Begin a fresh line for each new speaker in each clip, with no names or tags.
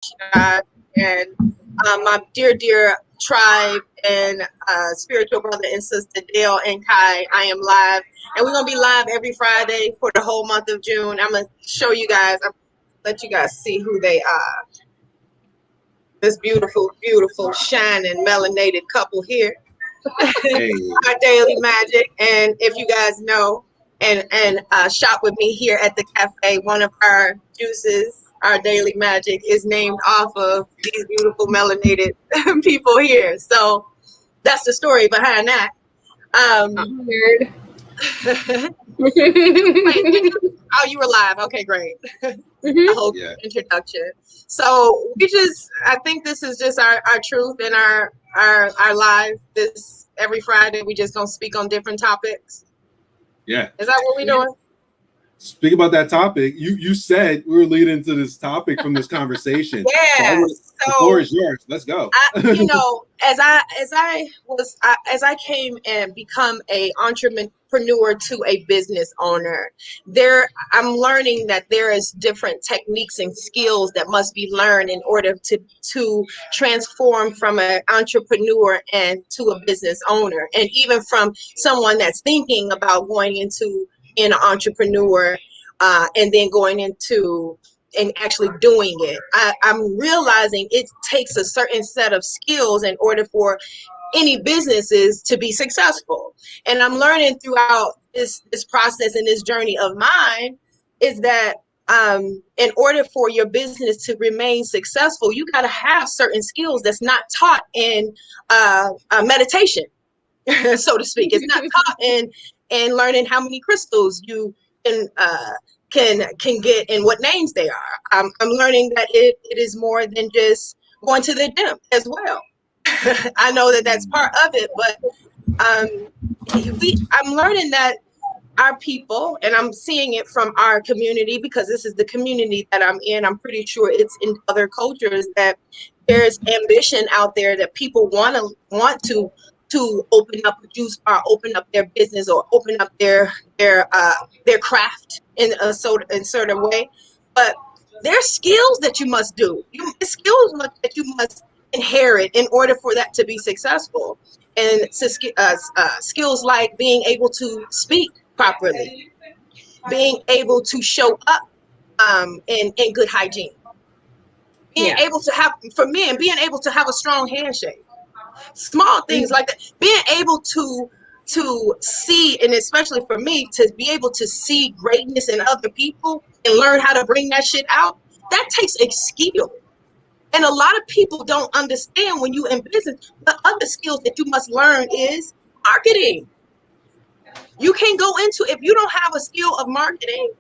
Rashidat, and my dear tribe and spiritual brother and sister Dale and Kai. I am live, and we're gonna be live every Friday for the whole month of June. I'm gonna show you guys. I'm let you guys see who they are. This beautiful, shining, melanated couple here.
Hey.
Our daily magic, and if you guys know and shop with me here at the cafe, one of our juices, our daily magic, is named off of these beautiful melanated people here. So that's the story behind that.
Weird.
Wait, oh, you were live. Okay, great. A whole introduction. So I think this is just our truth and our live. This every Friday we just gonna speak on different topics.
Yeah.
Is that what we're doing?
Speak about that topic. You said we were leading into this topic from this conversation.
Yeah.
So the floor is yours. Let's go.
As I came and become a entrepreneur to a business owner, I'm learning that there is different techniques and skills that must be learned in order to transform from an entrepreneur and to a business owner, and even from someone that's thinking about going into an entrepreneur and then going into and actually doing it. I'm realizing it takes a certain set of skills in order for any businesses to be successful. And I'm learning throughout this process and this journey of mine is that in order for your business to remain successful, you got to have certain skills that's not taught in meditation, so to speak. It's not taught in learning how many crystals you can get and what names they are. I'm learning that it is more than just going to the gym as well. I know that that's part of it, but I'm learning that our people, and I'm seeing it from our community because this is the community that I'm in. I'm pretty sure it's in other cultures that there's ambition out there that people want to open up a juice bar, open up their business, or open up their craft in a certain way. But there's skills that you must do. Skills that you must inherit in order for that to be successful. And skills like being able to speak properly, being able to show up in good hygiene, being able to have, for men, being able to have a strong handshake. Small things like that, being able to see, and especially for me, to be able to see greatness in other people and learn how to bring that shit out, that takes a skill. And a lot of people don't understand when you in business, the other skills that you must learn is marketing. You can't go into, if you don't have a skill of marketing,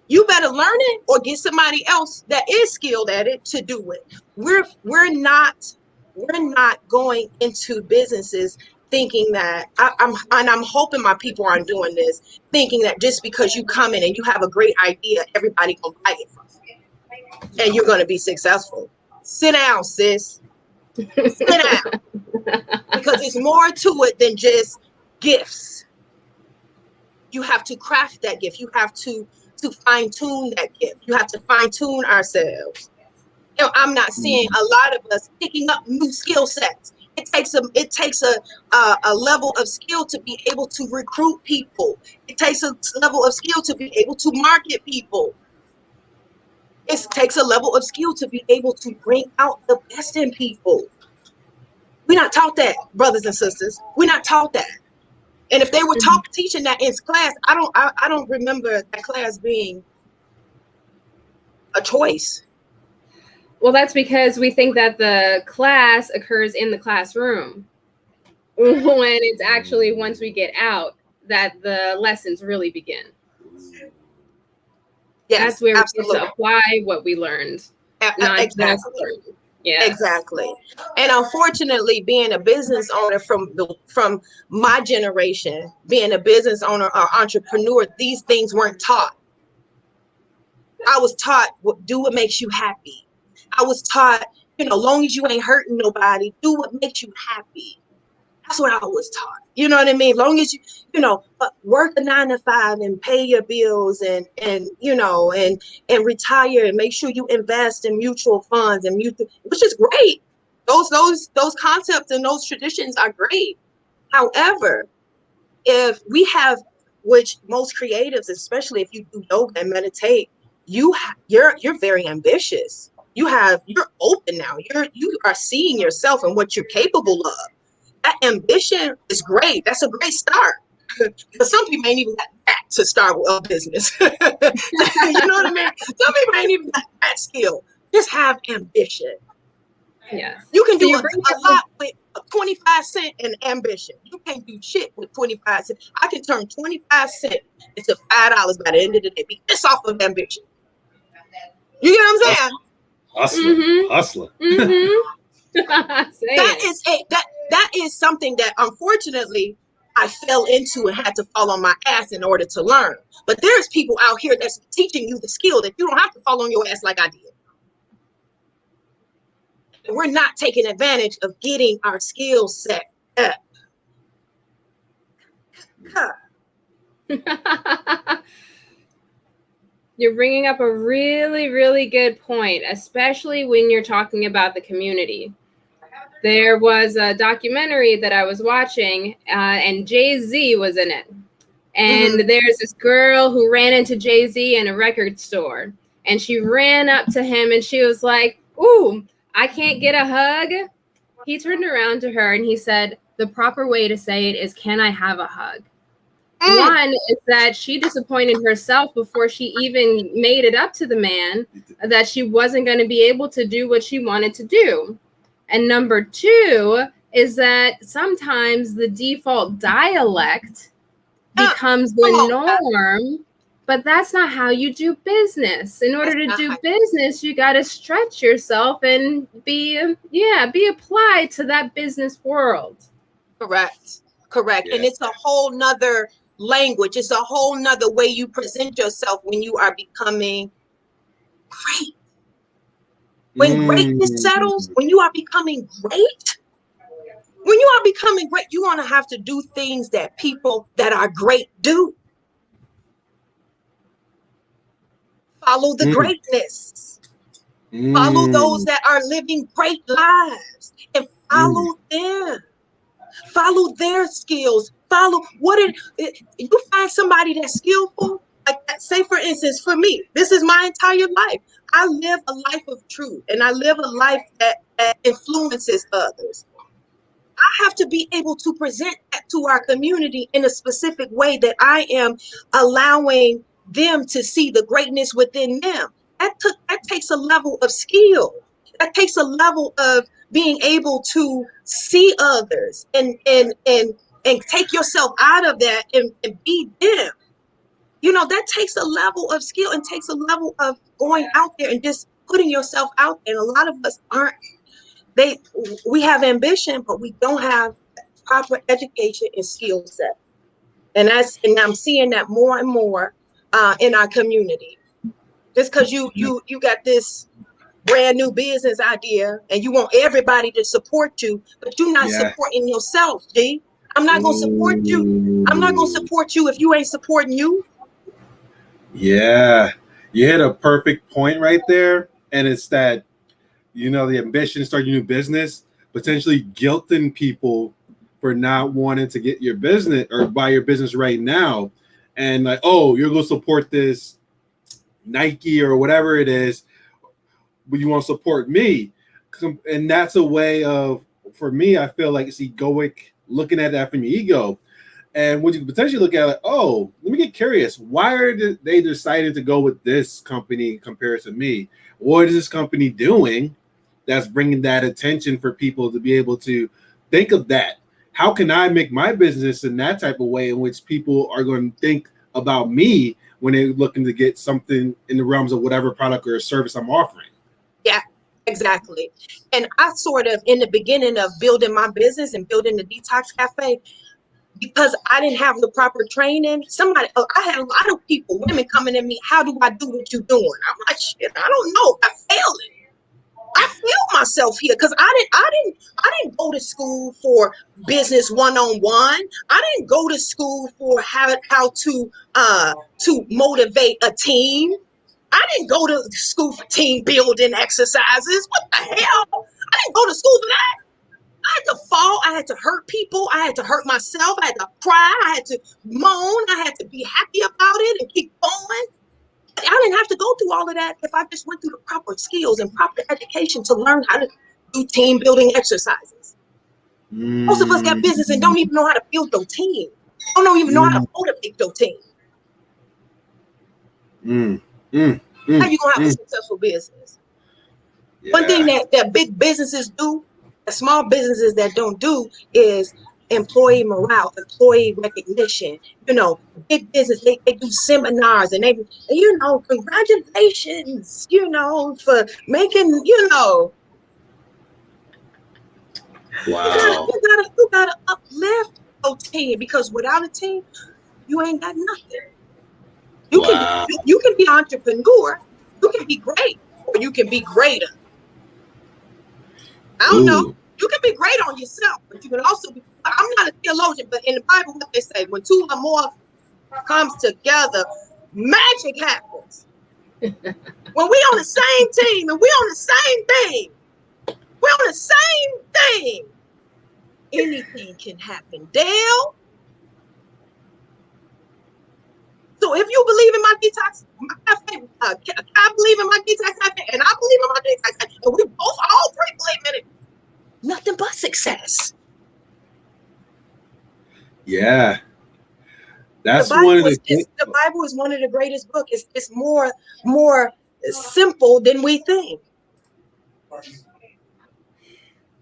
you better learn it or get somebody else that is skilled at it to do it. We're not going into businesses thinking that I'm hoping my people aren't doing this, thinking that just because you come in and you have a great idea, everybody gonna buy it from you and you're gonna be successful. Sit down, sis. Sit down. Because it's more to it than just gifts. You have to craft that gift. You have to fine-tune that gift. You have to fine-tune ourselves. I'm not seeing a lot of us picking up new skill sets. It takes a level of skill to be able to recruit people. It takes a level of skill to be able to market people. It takes a level of skill to be able to bring out the best in people. We're not taught that, brothers and sisters. We're not taught that. And if they were teaching that in class, I don't remember that class being a choice.
Well, that's because we think that the class occurs in the classroom when it's actually once we get out that the lessons really begin. Yes, that's where absolutely. We get to apply what we learned. Not
exactly.
Just learn. Yes.
Exactly. And unfortunately, being a business owner from my generation, being a business owner or entrepreneur, these things weren't taught. I was taught, do what makes you happy. I was taught, long as you ain't hurting nobody, do what makes you happy. That's what I was taught. You know what I mean? As long as work a 9 to 5 and pay your bills and retire and make sure you invest in mutual funds which is great. Those concepts and those traditions are great. However, if we have, which most creatives, especially if you do yoga and meditate, you're very ambitious. You're open now. You are seeing yourself and what you're capable of. That ambition is great. That's a great start. Because some people ain't even got that to start a business. You know what I mean? Some people ain't even got that skill. Just have ambition.
Yes.
You can do a lot with 25 cents and ambition. You can't do shit with 25 cents. I can turn 25 cents into $5 by the end of the day. Be pissed off of ambition. You get what I'm saying?
Hustler.
That is something that unfortunately I fell into and had to fall on my ass in order to learn. But there's people out here that's teaching you the skill that you don't have to fall on your ass like I did. We're not taking advantage of getting our skill set up.
You're bringing up a really, really good point, especially when you're talking about the community. There was a documentary that I was watching, and Jay-Z was in it. And there's this girl who ran into Jay-Z in a record store, and she ran up to him, and she was like, "Ooh, I can't get a hug." He turned around to her and he said, the proper way to say it is, "Can I have a hug?" One is that she disappointed herself before she even made it up to the man that she wasn't going to be able to do what she wanted to do. And number two is that sometimes the default dialect becomes the norm, but that's not how you do business. In order to do business, you got to stretch yourself and be applied to that business world.
Correct. Yeah. And it's a whole nother language. It's a whole nother way you present yourself when you are becoming great. When greatness settles, when you are becoming great, you're going to have to do things that people that are great do. Follow the greatness. Follow those that are living great lives and follow them. Follow their skills. Follow you find somebody that's skillful. Like, say for instance, for me, this is my entire life. I live a life of truth, and I live a life that influences others. I have to be able to present that to our community in a specific way that I am allowing them to see the greatness within them. That takes a level of skill. That takes a level of being able to see others and take yourself out of that and be them. That takes a level of skill and takes a level of going out there and just putting yourself out there. And a lot of us aren't. We have ambition, but we don't have proper education and skill set. And I'm seeing that more and more in our community. Just because you got this brand new business idea and you want everybody to support you, but you're not supporting yourself, G. I'm not going to support you. I'm not going to support you if you ain't supporting you.
Yeah. You hit a perfect point right there. And it's that, the ambition to start your new business, potentially guilting people for not wanting to get your business or buy your business right now. And like, oh, you're going to support this Nike or whatever it is, but you want to support me. And that's a way of, for me, I feel like it's egoic, looking at that from your ego. And when you potentially look at it, oh, let me get curious. Why are they decided to go with this company compared to me? What is this company doing that's bringing that attention for people to be able to think of that? How can I make my business in that type of way in which people are going to think about me when they're looking to get something in the realms of whatever product or service I'm offering?
Yeah, exactly. And I sort of, in the beginning of building my business and building the Detox Cafe, because I didn't have the proper training, I had a lot of women coming at me, how do I do what you're doing? I'm like, shit, I don't know. I failed myself here because I didn't go to school for business 101. I didn't go to school for how to motivate a team. I didn't go to school for team building exercises. What the hell? I didn't go to school for that. I had to fall. I had to hurt people. I had to hurt myself. I had to cry. I had to moan. I had to be happy about it and keep going. I didn't have to go through all of that if I just went through the proper skills and proper education to learn how to do team building exercises. Most of us got business and don't even know how to build their team. Don't even know how to motivate their team. How you gonna have a successful business? Yeah. One thing that big businesses do, that small businesses that don't do, is employee morale, employee recognition. You know, big business, they do seminars and they, you know, congratulations, you know, for making, you know.
Wow.
You gotta uplift your team, because without a team, you ain't got nothing. You can be entrepreneur, you can be great, or you can be greater. I don't know. You can be great on yourself, but you can also be. I'm not a theologian, but in the Bible, what they say, when two or more comes together, magic happens. When we on the same team and we on the same thing, we're on the same thing. Anything can happen. Dale. So if you believe in my detox, my cafe, I believe in my detox cafe, and I believe in my detox cafe, and we both all three believe in it. Nothing but success.
Yeah. That's one of the things.
The Bible is one of the greatest books. It's more simple than we think.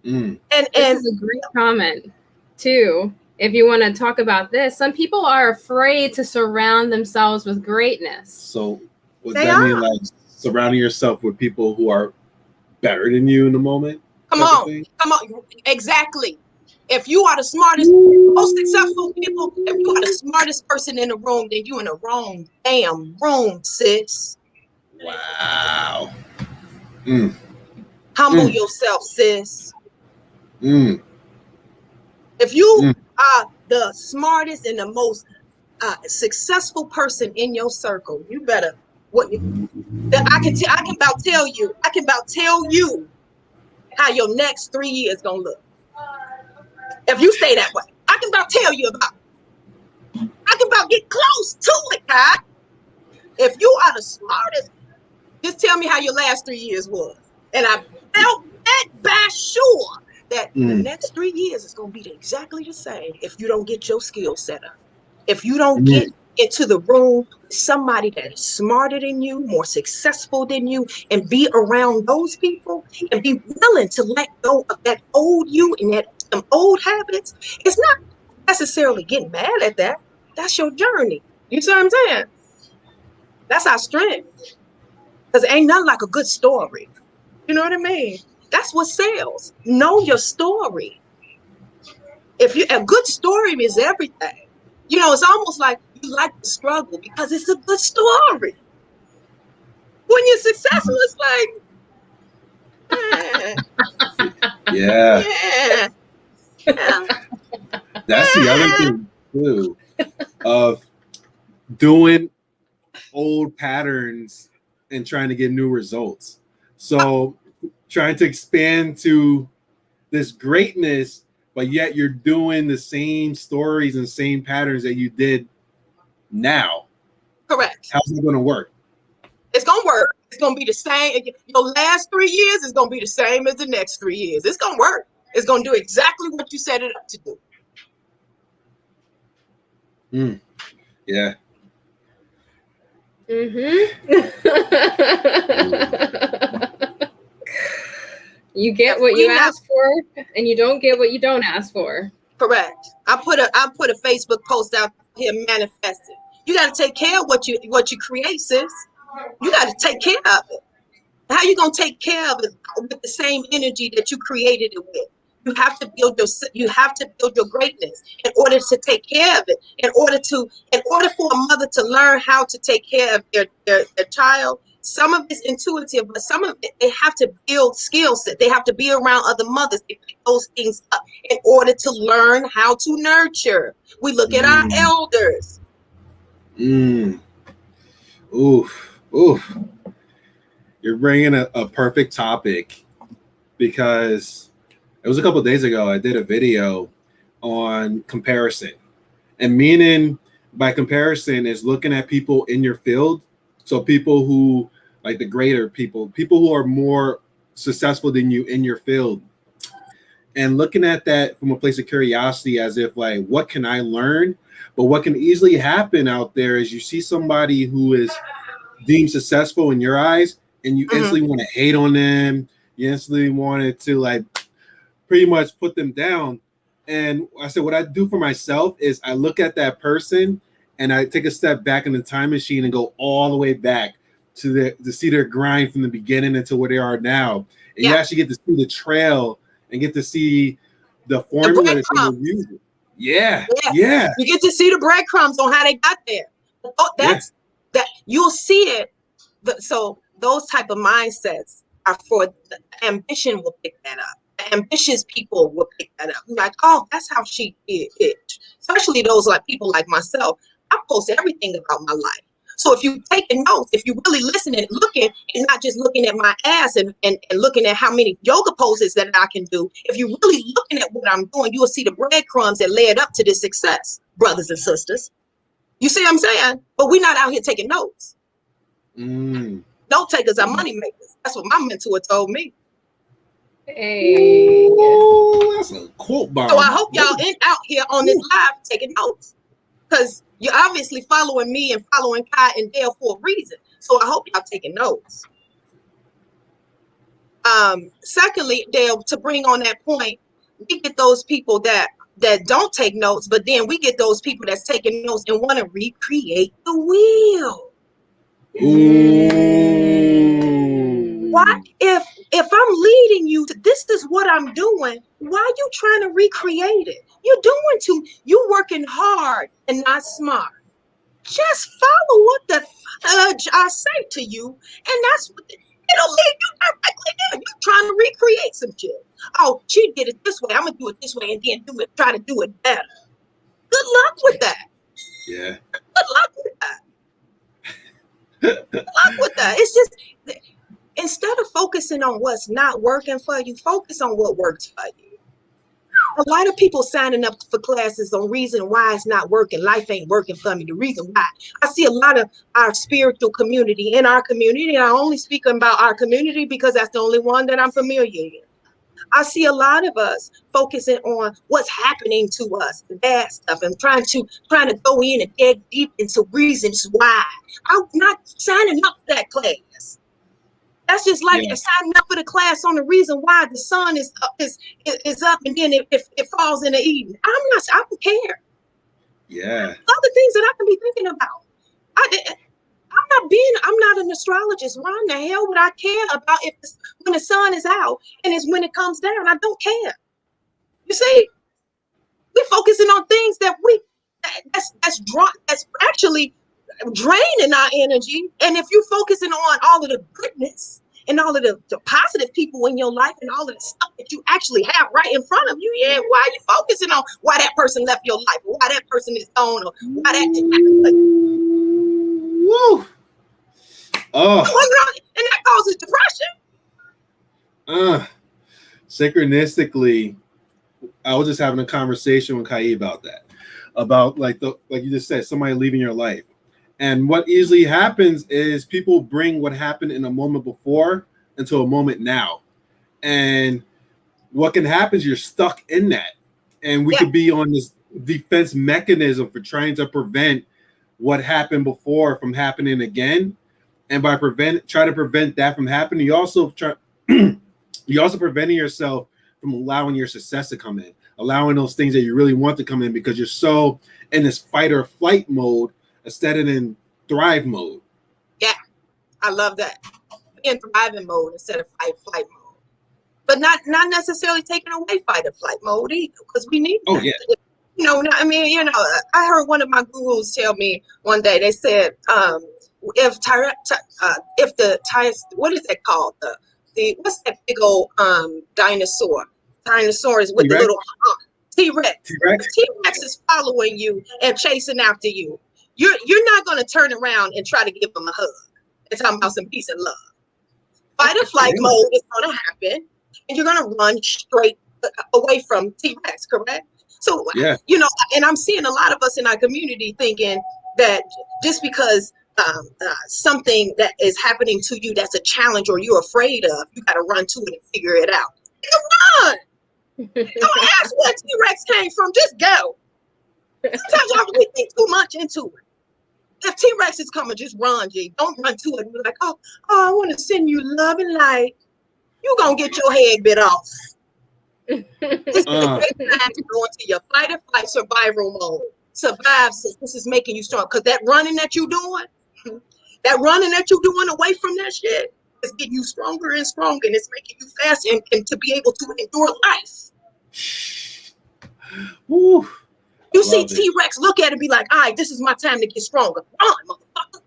And this is a great comment too. If you want to talk about this, some people are afraid to surround themselves with greatness.
So would that mean like surrounding yourself with people who are better than you in the moment?
Come on. Exactly. If you are the smartest, most successful people, if you are the smartest person in the room, then you in the wrong damn room, sis.
Wow.
Humble yourself, sis. If you are the smartest and the most successful person in your circle, you better I can about tell you how your next 3 years gonna look. If you stay that way, I can about tell you about it. I can about get close to it, Kai. If you are the smartest, just tell me how your last 3 years was. And I felt that by sure that the next 3 years is going to be exactly the same if you don't get your skill set up. If you don't get into the room with somebody that is smarter than you, more successful than you, and be around those people and be willing to let go of that old you and some old habits, it's not necessarily getting mad at that. That's your journey. You see what I'm saying? That's our strength. Because ain't nothing like a good story. You know what I mean? That's what sells. Know your story. A good story is everything. You know, it's almost like you like the struggle because it's a good story. When you're successful, it's like,
yeah. That's the other thing too, of doing old patterns and trying to get new results. So trying to expand to this greatness, but yet you're doing the same stories and same patterns that you did now.
Correct.
How's it going to work?
It's going to work. It's going to be the same. Your last 3 years is going to be the same as the next 3 years. It's going to work. It's going to do exactly what you set it up to do.
Yeah.
You get what you ask for, and you don't get what you don't ask for.
Correct. I put a Facebook post out here manifesting. You got to take care of what you create, sis. You got to take care of it. How you gonna take care of it with the same energy that you created it with? You have to build your greatness in order to take care of it. In order for a mother to learn how to take care of their child, some of it's intuitive, but some of it, they have to build skill set. They have to be around other mothers. They pick those things up in order to learn how to nurture. We look at our
Mm.
elders.
Mm. Oof. Oof. You're bringing a perfect topic, because it was a couple of days ago I did a video on comparison, and meaning by comparison is looking at people in your field. So people who, like the greater people who are more successful than you in your field, and looking at that from a place of curiosity, as if like, what can I learn? But what can easily happen out there is you see somebody who is deemed successful in your eyes, and you instantly want to hate on them. You instantly wanted to like pretty much put them down. And I said, what I do for myself is I look at that person and I take a step back in the time machine and go all the way back to see their grind from the beginning until where they are now. And you actually get to see the trail and get to see the formula that they were using. Yeah.
You get to see the breadcrumbs on how they got there. That you'll see it. So those type of mindsets are for the ambition will pick that up. The ambitious people will pick that up. Like, oh, that's how she did it. Especially those like people like myself. I post everything about my life. So if you taking notes, if you really listening, looking, and not just looking at my ass and looking at how many yoga poses that I can do, if you're really looking at what I'm doing, you will see the breadcrumbs that led up to this success, brothers and sisters. You see what I'm saying? But we're not out here taking notes. Note takers are money makers. That's what my mentor told me.
Hey.
Ooh, that's a quote bomb.
So I hope y'all out here on this live taking notes, because you're obviously following me and following Kaí and Dell for a reason. So I hope y'all taking notes. Secondly, Dell, to bring on that point, we get those people that don't take notes, but then we get those people that's taking notes and want to recreate the wheel. Why, if I'm leading you to this is what I'm doing, why are you trying to recreate it? You're working hard and not smart. Just follow what the fudge I say to you, and that's what it'll lead you directly there. You're trying to recreate some shit. Oh, she did it this way, I'm gonna do it this way, and then try to do it better. Good luck with that.
Yeah.
Good luck with that. Good luck with that. It's just, instead of focusing on what's not working for you, focus on what works for you. A lot of people signing up for classes on reason why it's not working. Life ain't working for me. The reason why. I see a lot of our spiritual community in our community. And I only speak about our community because that's the only one that I'm familiar with. I see a lot of us focusing on what's happening to us, the bad stuff, and trying to go in and dig deep into reasons why. I'm not signing up for that class. That's just like signing up for the class on the reason why the sun is up, and then it falls in the evening. I don't care.
Yeah.
Other things that I can be thinking about. I'm not an astrologist. Why in the hell would I care about when the sun is out and it's when it comes down? I don't care. You see, we're focusing on things that's actually draining our energy. And if you're focusing on all of the goodness and all of the positive people in your life and all of the stuff that you actually have right in front of you, why are you focusing on why that person left your life, or why that person is gone, or why that didn't happen?
Woo. Oh.
And that causes depression.
Synchronistically, I was just having a conversation with Kaí about that. About like you just said, somebody leaving your life. And what easily happens is people bring what happened in a moment before into a moment now. And what can happen is you're stuck in that. And we could be on this defense mechanism for trying to prevent what happened before from happening again. And by trying to prevent that from happening, you're also preventing yourself from allowing your success to come in, allowing those things that you really want to come in, because you're so in this fight or flight mode instead of in thrive mode.
Yeah, I love that. In thriving mode instead of fight flight mode. But not necessarily taking away fight or flight mode either, because we need that. I heard one of my gurus tell me one day, they said, if the what is that called, the what's that big old dinosaur? Dinosaurs with the
T-Rex?
little T-Rex.
T-Rex?
If T-Rex is following you and chasing after you, you're not going to turn around and try to give them a hug. It's talking about some peace and love. Fight or flight mode is going to happen, and you're going to run straight away from T-Rex, correct? So,
Yeah.
and I'm seeing a lot of us in our community thinking that just because something that is happening to you that's a challenge or you're afraid of, you got to run to it and figure it out. Run! Don't ask where T-Rex came from. Just go. Sometimes y'all really think too much into it. If T-Rex is coming, just run, G. Don't run to it and be like, oh, I want to send you love and light. You're going to get your head bit off. This is a great time to go into your fight or flight survival mode. Survive, sis. This is making you strong. Because that running that you're doing away from that shit is getting you stronger and stronger. And it's making you fast and to be able to endure life.
Woo.
You see T-Rex, look at it and be like, all right, this is my time to get stronger. Run, motherfucker.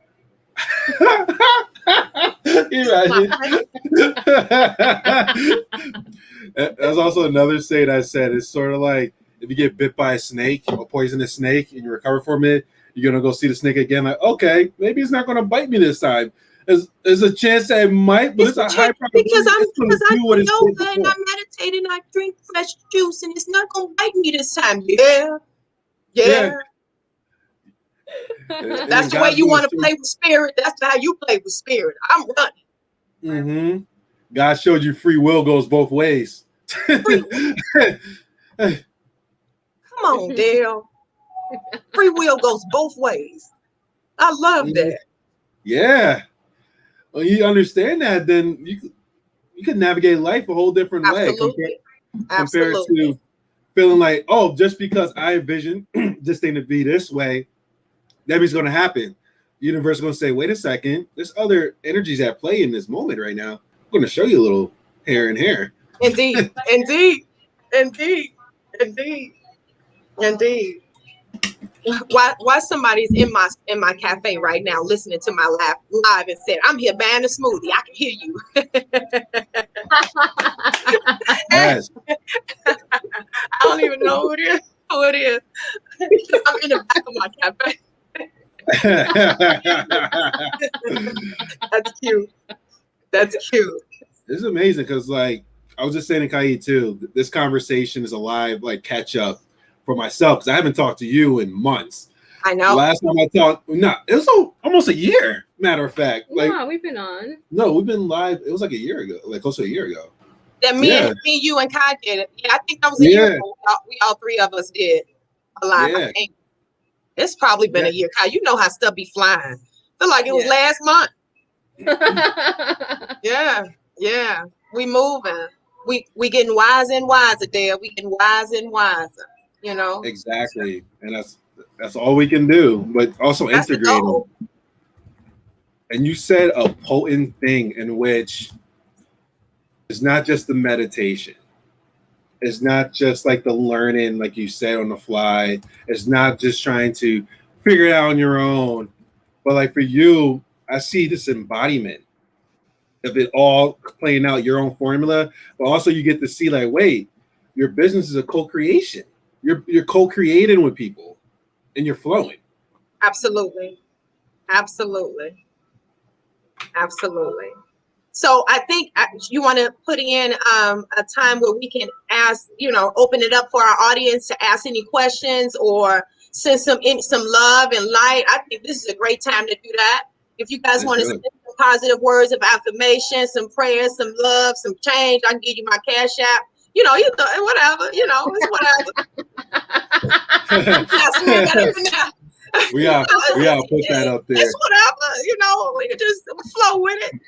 There's also another saying I said. It's sort of like if you get bit by a snake, a poisonous snake, and you recover from it, you're going to go see the snake again. Like, okay, maybe it's not going to bite me this time. There's a chance that it might, but it's a high probability.
Because I do yoga and I meditate and I drink fresh juice and it's not going to bite me this time. Yeah. That's the way you want to play with spirit. That's how you play with spirit. I'm running.
Mm-hmm. God showed you free will goes both ways.
Come on, Dale. Free will goes both ways. I love that.
Yeah. Well, you understand that, then you can navigate life a whole different way compared to feeling like, oh, just because I envision this thing to be this way, that means it's going to happen. The universe is going to say, wait a second, there's other energies at play in this moment right now. I'm going to show you a little hair and hair.
Indeed. Why somebody's in my cafe right now listening to my live and said, I'm here buying a smoothie. I can hear you.
Yes.
I don't even know who it is. I'm in the back of my cafe. That's cute.
It's amazing because, like, I was just saying to Kaí too, this conversation is a live, like, catch up for myself because I haven't talked to you in months.
I know.
Last time I talked, it was almost a year. Matter of fact,
like, we've been on.
No, we've been live. It was like a year ago, like close to a year ago.
That me, you, and Kai did it. Yeah, I think that was a year ago. We all three of us did a live.
Yeah.
I think it's probably been a year. Kai, you know how stuff be flying. Feel like it was last month. Yeah. We moving. We getting wiser and wiser, Dale. We getting wiser and wiser. You know.
Exactly, and that's all we can do. But also integrating. And you said a potent thing in which it's not just the meditation. It's not just like the learning, like you said, on the fly. It's not just trying to figure it out on your own. But like for you, I see this embodiment of it all playing out your own formula. But also you get to see like, wait, your business is a co-creation. You're co-creating with people and you're flowing.
Absolutely. So I think you want to put in a time where we can ask, open it up for our audience to ask any questions or send some love and light. I think this is a great time to do that. If you guys want to send some positive words of affirmation, some prayers, some love, some change, I can give you my Cash App. Whatever, it's whatever.
We gotta put that up there.
It's whatever, we can just flow with it.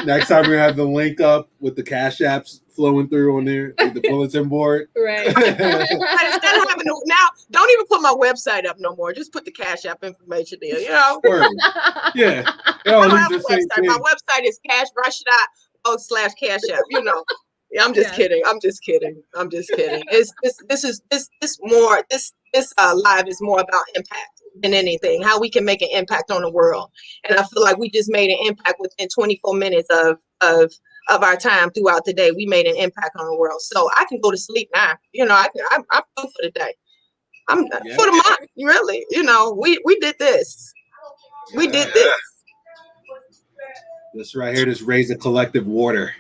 Next time we have the link up with the Cash Apps flowing through on there, like the bulletin board.
Right.
Instead of having now, don't even put my website up no more. Just put the Cash App information there.
Word. Yeah.
I don't have a website. My website is Rashidat/Cash App. Yeah, I'm just kidding. It's this live is more about impact, than anything, how we can make an impact on the world. And I feel like we just made an impact within 24 minutes of our time throughout the day. We made an impact on the world. So I can go to sleep now. You know, I'm done for the day. I'm for the month, really. You know, we did this. We did this.
This right here, just raise the collective water.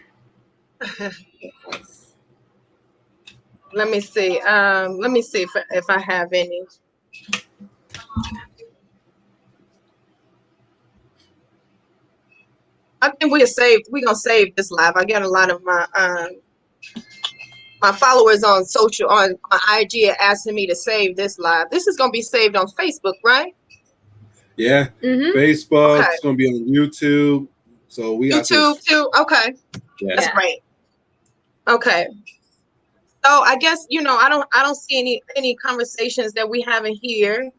Let me see. Let me see if I have any. I think we're gonna save this live. I got a lot of my followers on IG are asking me to save this live. This is gonna be saved on Facebook, right?
Yeah. Facebook. Okay. It's gonna be on YouTube. So we got
YouTube too. Okay.
Yeah.
That's great. Okay. So I guess, you know, I don't see any conversations that we haven't here.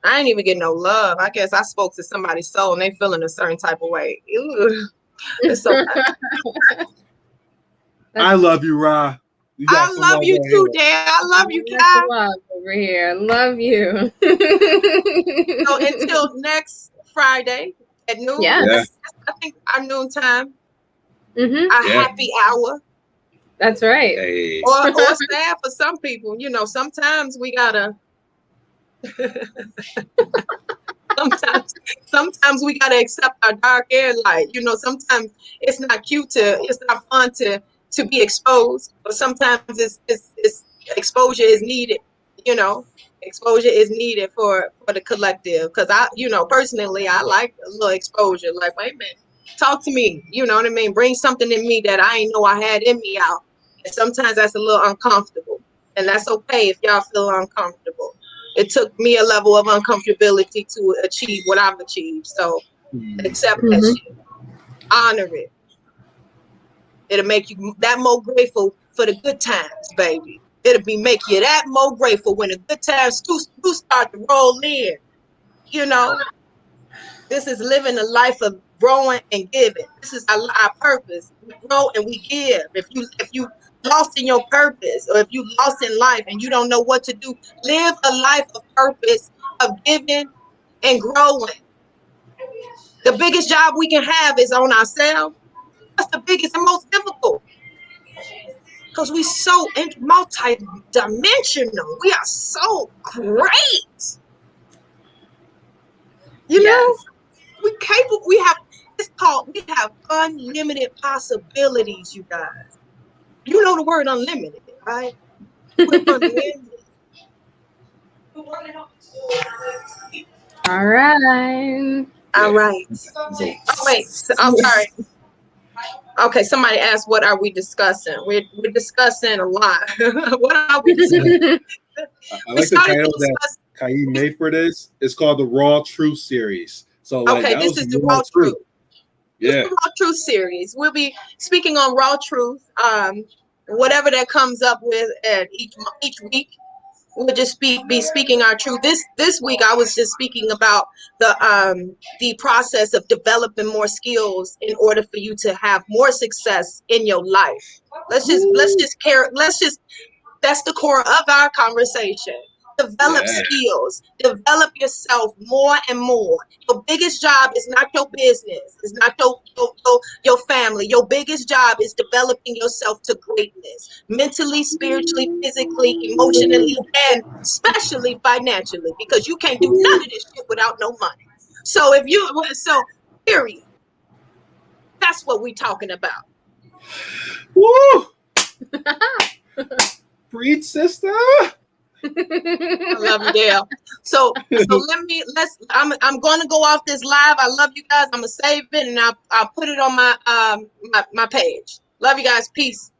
I ain't even get no love. I guess I spoke to somebody's soul and they feeling a certain type of way. Ew. It's so
I love you, Ra.
I love you too, Dad. I love you, Kai.
Love over here. Love you.
So until next Friday at noon.
Yes.
I think our noon time.
Our
happy hour.
That's right.
Hey.
Or sad for some people. You know, sometimes we gotta sometimes we gotta accept our dark air light. You know, sometimes it's not fun to be exposed, but sometimes it's exposure is needed. You know, exposure is needed for the collective. Because personally, I like a little exposure. Like, wait a minute, talk to me. You know what I mean? Bring something in me that I ain't know I had in me out. And sometimes that's a little uncomfortable, and that's okay if y'all feel uncomfortable. It took me a level of uncomfortability to achieve what I've achieved. So accept that shit. Honor it. It'll make you that more grateful for the good times, baby. It'll make you that more grateful when the good times do start to roll in. You know, this is living a life of growing and giving. This is our purpose. We grow and we give. If you lost in your purpose, or if you lost in life and you don't know what to do, live a life of purpose, of giving and growing. The biggest job we can have is on ourselves. That's the biggest and most difficult, because we're so multi-dimensional. We are so great. You know, we're capable. We have unlimited possibilities, you guys. You know the word unlimited, right? We're unlimited.
All right.
Oh, wait. I'm sorry. Okay, somebody asked, what are we discussing? We're discussing a lot. What are we discussing?
I like the title that Kaí made for this. It's called the Raw Truth series. So
this is the Raw Truth.
Yeah.
This is the Raw Truth series. We'll be speaking on Raw Truth. Whatever that comes up with each week, we'll just be speaking our truth. This week I was just speaking about the process of developing more skills in order for you to have more success in your life. Let's just that's the core of our conversation. Develop skills. Develop yourself more and more. Your biggest job is not your business. It's not your family. Your biggest job is developing yourself to greatness. Mentally, spiritually, physically, emotionally, and especially financially. Because you can't do none of this shit without no money. So period. That's what we're talking about.
Woo! Preach, sister.
I love you, Dale. So I'm gonna go off this live. I love you guys. I'm gonna save it and I'll put it on my page. Love you guys. Peace.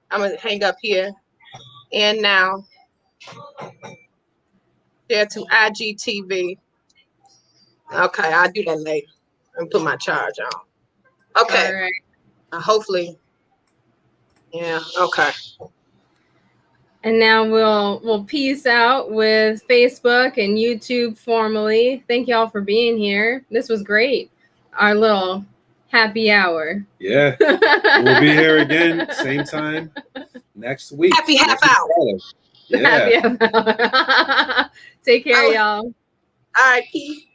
I'm gonna hang up here. And now share to IGTV. Okay, I'll do that later and put my charge on. Okay.
All right.
Hopefully. Yeah, okay.
And now we'll peace out with Facebook and YouTube formally. Thank y'all for being here. This was great. Our little happy hour.
Yeah. We'll be here again, same time next week.
Happy half hour.
Yeah.
Happy half hour. Take care, y'all.
All right, peace.